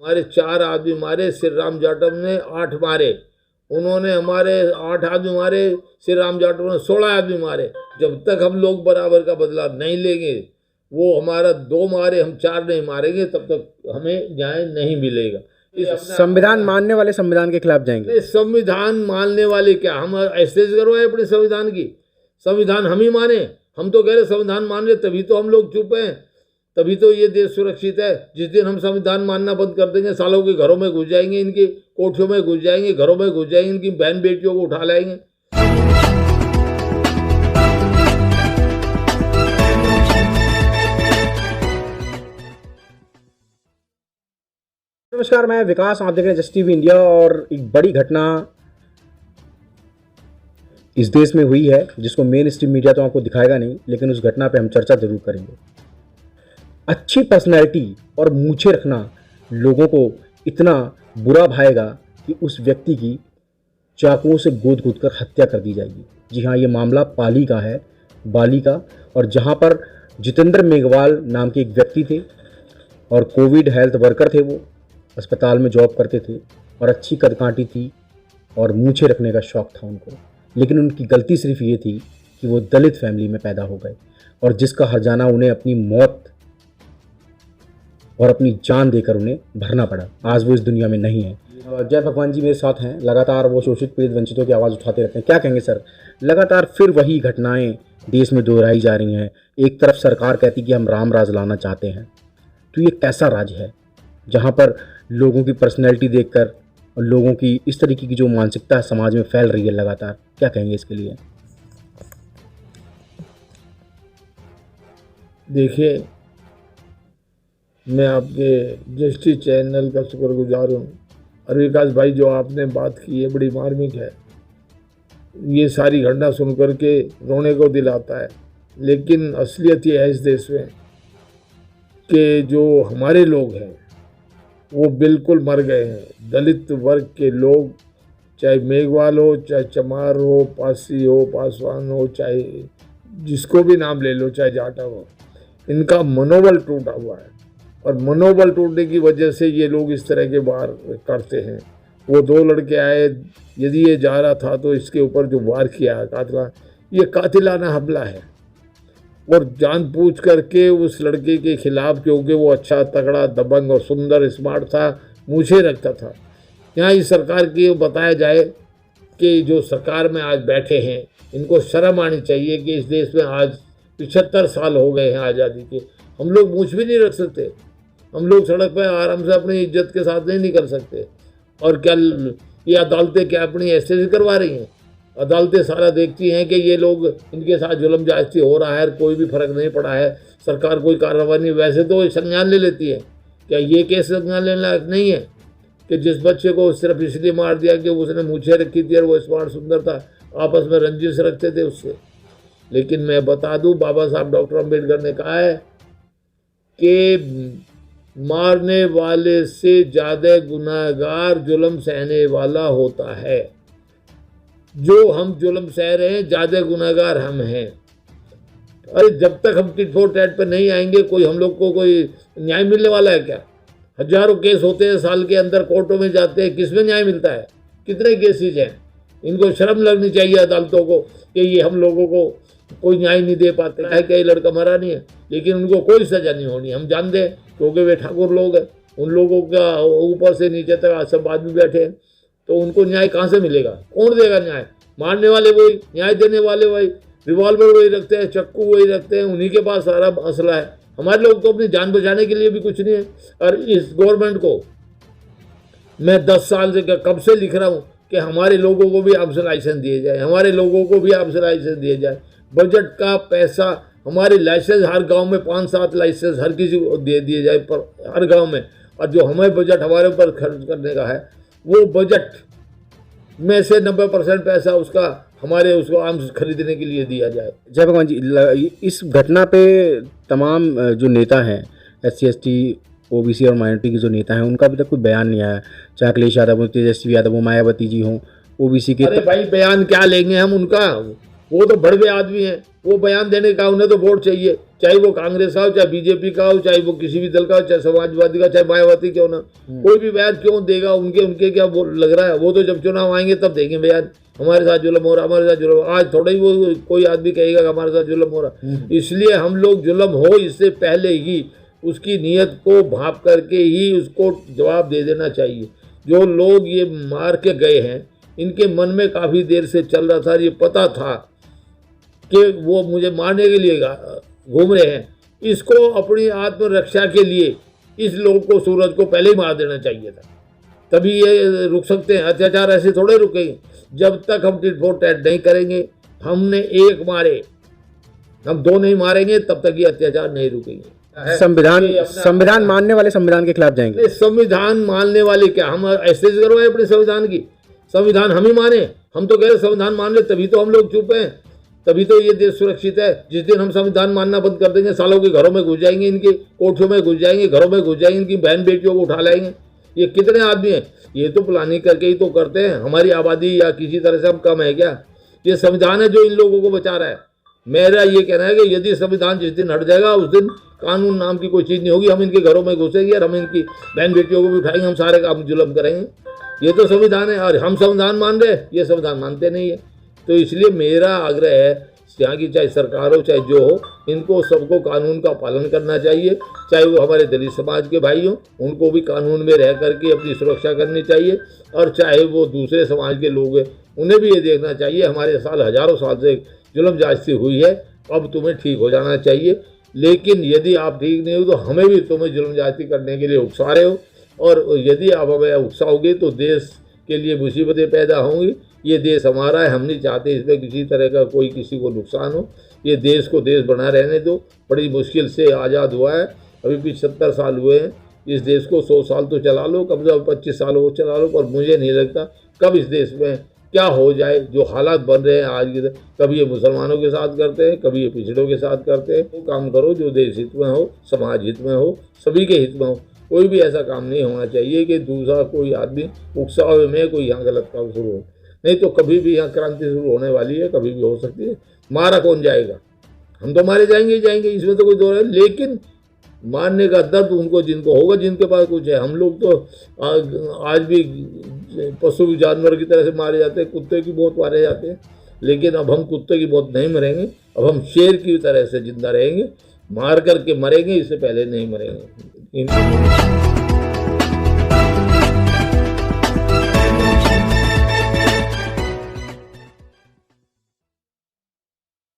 हमारे 4 आदमी मारे, श्री राम जाटव ने 8 मारे, उन्होंने हमारे 8 आदमी मारे, श्री राम जाटव ने 16 आदमी मारे। जब तक हम लोग बराबर का बदला नहीं लेंगे, वो हमारा 2 मारे हम 4 नहीं मारेंगे, तब तक हमें न्याय नहीं मिलेगा। संविधान मानने वाले संविधान के खिलाफ जाएंगे? संविधान मानने वाले क्या, हम ऐसे करवाए अपने संविधान की? संविधान हम ही माने? हम तो कह रहे संविधान मान रहे, तभी तो हम लोग चुप हैं, तभी तो ये देश सुरक्षित है। जिस दिन हम संविधान मानना बंद कर देंगे, सालों के घरों में घुस जाएंगे, इनकी कोठियों में घुस जाएंगे, घरों में घुस जाएंगे, इनकी बहन बेटियों को उठा लाएंगे। नमस्कार, मैं विकास, आप देख रहे हैं जस्ट टीवी इंडिया। और एक बड़ी घटना इस देश में हुई है जिसको मेन स्ट्रीम मीडिया तो आपको दिखाएगा नहीं, लेकिन उस घटना पे हम चर्चा जरूर करेंगे। अच्छी पर्सनैलिटी और मूछें रखना लोगों को इतना बुरा भाएगा कि उस व्यक्ति की चाकुओं से गोद कर हत्या कर दी जाएगी। जी हाँ, ये मामला पाली का है, बाली का, और जहाँ पर जितेंद्र मेघवाल नाम के एक व्यक्ति थे और कोविड हेल्थ वर्कर थे। वो अस्पताल में जॉब करते थे और अच्छी कदकाठी थी और मूछें रखने का शौक़ था उनको, लेकिन उनकी गलती सिर्फ ये थी कि वो दलित फैमिली में पैदा हो गए और जिसका हर्जाना उन्हें अपनी मौत और अपनी जान देकर उन्हें भरना पड़ा। आज वो इस दुनिया में नहीं है। जय भगवान जी मेरे साथ हैं, लगातार वो शोषित पीड़ित वंचितों की आवाज़ उठाते रहते हैं। क्या कहेंगे सर? लगातार फिर वही घटनाएं देश में दोहराई जा रही हैं। एक तरफ सरकार कहती कि हम राम राज लाना चाहते हैं, तो ये कैसा राज है जहाँ पर लोगों की पर्सनैलिटी देखकर और लोगों की इस तरीके की जो मानसिकता समाज में फैल रही है लगातार? क्या कहेंगे इसके लिए? देखिए, मैं आपके जस्टिस चैनल का शुक्रगुजार हूँ। और विकास भाई, जो आपने बात की है बड़ी मार्मिक है। ये सारी घटना सुन कर के रोने को दिल आता है, लेकिन असलियत ये है इस देश में कि जो हमारे लोग हैं वो बिल्कुल मर गए हैं। दलित वर्ग के लोग, चाहे मेघवाल हो, चाहे चमार हो, पासी हो, पासवान हो, चाहे जिसको भी नाम ले लो, चाहे जाटव हो, इनका मनोबल टूटा हुआ है। और मनोबल टूटने की वजह से ये लोग इस तरह के वार करते हैं। वो 2 लड़के आए, यदि ये जा रहा था तो इसके ऊपर जो वार किया है ये कातिलाना हमला है। और जानबूझ करके उस लड़के के खिलाफ, क्योंकि वो अच्छा तगड़ा दबंग और सुंदर स्मार्ट था, मूछें रखता था। यहाँ इस सरकार की बताया जाए कि जो सरकार में आज बैठे हैं, इनको शर्म आनी चाहिए कि इस देश में आज 75 साल हो गए हैं आज़ादी के, हम लोग मूछ भी नहीं रख सकते। हम लोग सड़क पर आराम से अपनी इज्जत के साथ नहीं निकल सकते। और क्या ये अदालतें क्या अपनी ऐसे करवा रही हैं? अदालतें सारा देखती हैं कि ये लोग, इनके साथ जुल्म जायज़ी हो रहा है, कोई भी फर्क नहीं पड़ा है, सरकार कोई कार्रवाई नहीं। वैसे तो संज्ञान ले लेती है। क्या ये केस संज्ञान लेने लायक नहीं है कि जिस बच्चे को सिर्फ इसलिए मार दिया कि उसने मूछें रखी थी और वो स्मार्ट सुंदर था, आपस में रंजिश रखते थे उससे? लेकिन मैं बता दूं, बाबा साहब डॉक्टर अम्बेडकर ने कहा है कि मारने वाले से ज़्यादा गुनाहगार जुल्म सहने वाला होता है। जो हम जुल्म सह रहे हैं, ज़्यादा गुनाहगार हम हैं। अरे जब तक हम टिट फॉर टैट पर नहीं आएंगे, कोई हम लोग को कोई न्याय मिलने वाला है क्या? हजारों केस होते हैं साल के अंदर, कोर्टों में जाते हैं, किसमें न्याय मिलता है? कितने केसेज हैं? इनको शर्म लगनी चाहिए अदालतों को कि ये हम लोगों को कोई न्याय नहीं दे पाते है। कि लड़का मरा नहीं है, लेकिन उनको कोई सज़ा नहीं होनी। हम जानते हैं क्योंकि वे ठाकुर लोग हैं, उन लोगों का ऊपर से नीचे तक सब आदमी बैठे हैं, तो उनको न्याय कहाँ से मिलेगा? कौन देगा न्याय? मारने वाले वही, न्याय देने वाले वही, रिवॉल्वर वही रखते हैं, चक्कू वही रखते हैं, उन्हीं के पास सारा मसला है। हमारे लोग तो अपनी जान बचाने के लिए भी कुछ नहीं है। और इस गवर्नमेंट को मैं 10 साल से कब से लिख रहा हूँ कि हमारे लोगों को भी आर्म्स लाइसेंस दिए जाए, हमारे लोगों को भी आर्म्स लाइसेंस दिए जाए। बजट का पैसा, हमारे लाइसेंस हर गांव में 5-7 लाइसेंस हर किसी को दे दिए जाए, पर हर गांव में। और जो हमें बजट हमारे ऊपर खर्च करने का है, वो बजट में से 90% पैसा उसका हमारे उसको आर्म्स खरीदने के लिए दिया जाए। जय भगवान जी, इस घटना पे तमाम जो नेता हैं, SC ST OBC और माइनॉरिटी के जो नेता हैं, उनका अभी तक कोई बयान नहीं आया। चाहे अखिलेश यादव हो, तेजस्वी यादव हो, मायावती जी हों, OBC के। अरे भाई, बयान क्या लेंगे हम उनका? वो तो बड़े आदमी हैं, वो बयान देने का उन्हें तो वोट चाहिए। चाहे वो कांग्रेस का हो, चाहे बीजेपी का हो, चाहे वो किसी भी दल का हो, चाहे समाजवादी का, चाहे मायावती क्यों ना, कोई भी बयान क्यों देगा, उनके क्या वो लग रहा है, वो तो जब चुनाव आएंगे तब देंगे बयान हमारे साथ जुल्म हो रहा, हमारे साथ जुल्म। आज थोड़ा ही वो कोई आदमी कहेगा कि हमारे साथ जुल्म हो रहा। इसलिए हम लोग जुल्म हो इससे पहले ही उसकी नीयत को भाप करके ही उसको जवाब दे देना चाहिए। जो लोग ये मार के गए हैं, इनके मन में काफ़ी देर से चल रहा था, ये पता था कि वो मुझे मारने के लिए घूम रहे हैं। इसको अपनी आत्मरक्षा के लिए इस लोग को, सूरज को पहले ही मार देना चाहिए था, तभी ये रुक सकते हैं। अत्याचार ऐसे थोड़े रुकेंगे जब तक हम टिट फॉर टैट नहीं करेंगे। हमने एक मारे, हम दो नहीं मारेंगे तब तक ये अत्याचार नहीं रुकेंगे। संविधान मानने वाले संविधान के खिलाफ जाएंगे। संविधान मानने वाले क्या, हम ऐसे करवाए अपने संविधान की? संविधान हम ही माने? हम तो कह रहे संविधान मान ले, तभी तो हम लोग चुप हैं, तभी तो ये देश सुरक्षित है। जिस दिन हम संविधान मानना बंद कर देंगे, सालों के घरों में घुस जाएंगे, इनके कोठियों में घुस जाएंगे, घरों में घुस जाएंगे, इनकी बहन बेटियों को उठा लाएंगे। ये कितने आदमी हैं? ये तो प्लानिंग करके ही तो करते हैं। हमारी आबादी या किसी तरह से हम कम है क्या? ये संविधान है जो इन लोगों को बचा रहा है। मेरा ये कहना है कि यदि संविधान जिस दिन हट जाएगा, उस दिन कानून नाम की कोई चीज़ नहीं होगी। हम इनके घरों में घुसेंगे और हम इनकी बहन बेटियों को भी उठाएंगे, हम सारे काम जुल्म करेंगे। ये तो संविधान है और हम संविधान मान रहे हैं, ये संविधान मानते नहीं है। तो इसलिए मेरा आग्रह है, यहाँ की चाहे सरकार हो चाहे जो हो, इनको सबको कानून का पालन करना चाहिए। चाहे वो हमारे दलित समाज के भाई हों, उनको भी कानून में रह करके अपनी सुरक्षा करनी चाहिए, और चाहे वो दूसरे समाज के लोग हैं, उन्हें भी ये देखना चाहिए हमारे साल हजारों साल से जुल्म जायज़ी हुई है, अब तुम्हें ठीक हो जाना चाहिए। लेकिन यदि आप ठीक नहीं हो तो हमें भी तुम्हें जुल्म जायज़ी करने के लिए उकसा रहे हो, और यदि आप हमें उकसाओगे तो देश के लिए मुसीबतें पैदा होंगी। ये देश हमारा है, हम नहीं चाहते इसमें किसी तरह का कोई किसी को नुकसान हो। ये देश को देश बना रहने दो। बड़ी मुश्किल से आज़ाद हुआ है, अभी भी 70 साल हुए हैं। इस देश को 100 साल तो चला लो, कम से कम 25 साल वो चला लो, पर मुझे नहीं लगता कब इस देश में क्या हो जाए। जो हालात बन रहे हैं आज के, कभी ये मुसलमानों के साथ करते हैं, कभी ये पिछड़ों के साथ करते हैं। वो काम करो जो देश हित में हो, समाज हित में हो, सभी के हित में हो। कोई भी ऐसा काम नहीं होना चाहिए कि दूसरा कोई आदमी उकसावे में कोई यहाँ गलत काम शुरू हो। नहीं तो कभी भी यहाँ क्रांति शुरू होने वाली है, कभी भी हो सकती है। मारा कौन जाएगा? हम तो मारे जाएंगे ही जाएंगे, इसमें तो कोई दो है। लेकिन मारने का दर्द उनको जिनको होगा, जिनके पास कुछ है। हम लोग तो आज भी पशु जानवर की तरह से मारे जाते हैं, कुत्ते की मौत मारे जाते हैं। लेकिन अब हम कुत्ते की मौत नहीं मरेंगे, अब हम शेर की तरह से जिंदा रहेंगे। मार करके मरेंगे, इससे पहले नहीं मरेंगे।